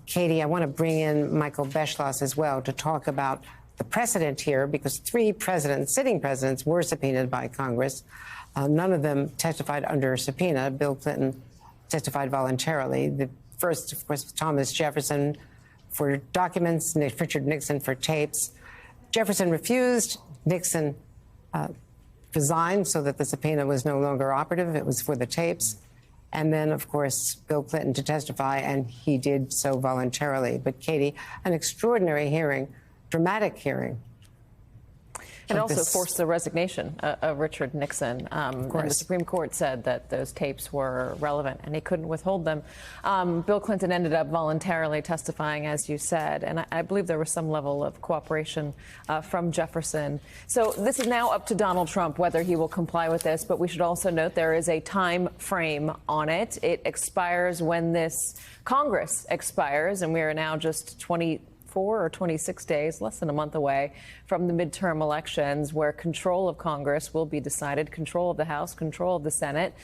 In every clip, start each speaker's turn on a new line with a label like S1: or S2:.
S1: Katie, I want to bring in Michael Beschloss as well to talk about the precedent here, because three presidents, sitting presidents, were subpoenaed by Congress. None of them testified under subpoena. Bill Clinton testified voluntarily. The first, of course, was Thomas Jefferson for documents, Richard Nixon for tapes. Jefferson refused. Nixon resigned so that the subpoena was no longer operative. It was for the tapes. And then, of course, Bill Clinton to testify, and he did so voluntarily. But, Katie, an extraordinary hearing, dramatic hearing.
S2: It also forced the resignation of Richard Nixon. And the Supreme Court said that those tapes were relevant and he couldn't withhold them. Bill Clinton ended up voluntarily testifying, as you said, and I believe there was some level of cooperation from Jefferson. So this is now up to Donald Trump whether he will comply with this, but we should also note there is a time frame on it. It expires when this Congress expires, and we are now just 24 or 26 days, less than a month away from the midterm elections, where control of Congress will be decided, control of the House, control of the Senate.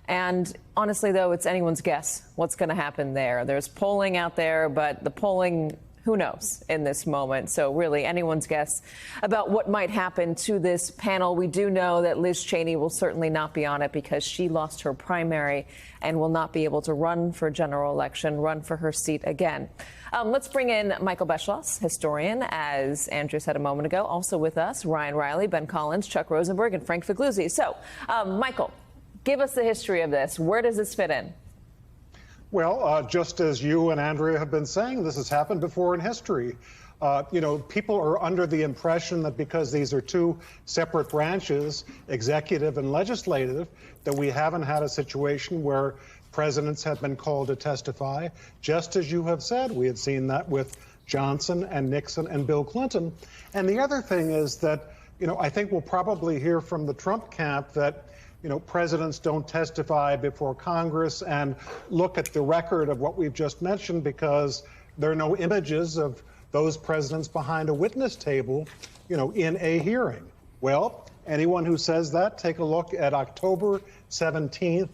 S2: And honestly, though, it's anyone's guess what's going to happen there. There's polling out there, but the polling, who knows in this moment? So really anyone's guess about what might happen to this panel. We do know that Liz Cheney will certainly not be on it because she lost her primary and will not be able to run for general election, run for her seat again. Let's bring in Michael Beschloss, historian, as Andrew said a moment ago. Also with us, Ryan Riley, Ben Collins, Chuck Rosenberg, and Frank Figluzzi. So, Michael, give us the history of this. Where does this fit in?
S3: Well, just as you and Andrea have been saying, this has happened before in history. People are under the impression that because these are two separate branches, executive and legislative, that we haven't had a situation where presidents have been called to testify. Just as you have said, we had seen that with Johnson and Nixon and Bill Clinton. And the other thing is that, I think we'll probably hear from the Trump camp that presidents don't testify before Congress, and look at the record of what we've just mentioned, because there are no images of those presidents behind a witness table, in a hearing. Well, anyone who says that, take a look at October 17th,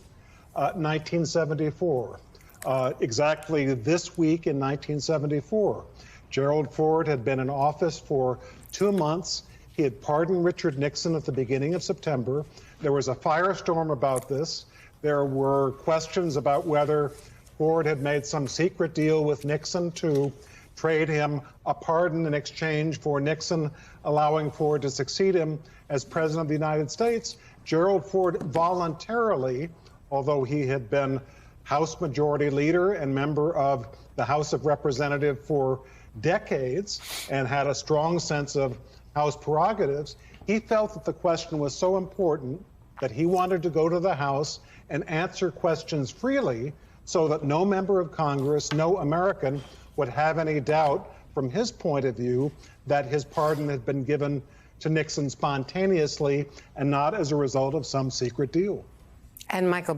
S3: 1974. Exactly this week in 1974, Gerald Ford had been in office for 2 months. He had pardoned Richard Nixon at the beginning of September. There was a firestorm about this. There were questions about whether Ford had made some secret deal with Nixon to trade him a pardon in exchange for Nixon allowing Ford to succeed him as president of the United States. Gerald Ford voluntarily, although he had been House Majority Leader and member of the House of Representatives for decades and had a strong sense of House prerogatives, he felt that the question was so important that he wanted to go to the House and answer questions freely so that no member of Congress, no American, would have any doubt from his point of view that his pardon had been given to Nixon spontaneously and not as a result of some secret deal.
S1: And Michael